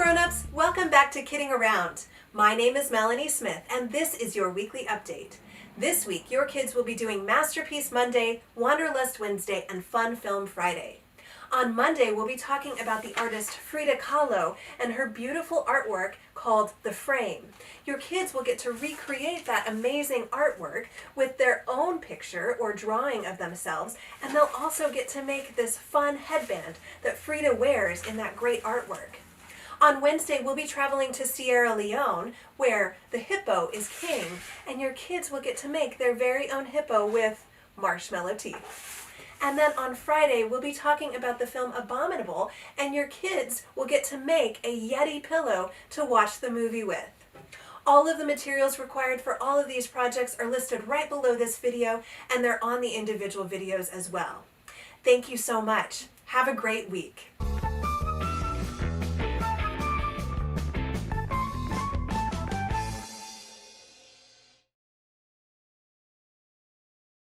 grown-ups, welcome back to Kidding Around. My name is Melanie Smith and this is your weekly update. This week your kids will be doing Masterpiece Monday, Wanderlust Wednesday, and Fun Film Friday. On Monday we'll be talking about the artist Frida Kahlo and her beautiful artwork called The Frame. Your kids will get to recreate that amazing artwork with their own picture or drawing of themselves, and they'll also get to make this fun headband that Frida wears in that great artwork. On Wednesday, we'll be traveling to Sierra Leone, where the hippo is king, and your kids will get to make their very own hippo with marshmallow teeth. And then on Friday, we'll be talking about the film Abominable, and your kids will get to make a Yeti pillow to watch the movie with. All of the materials required for all of these projects are listed right below this video, and they're on the individual videos as well. Thank you so much. Have a great week.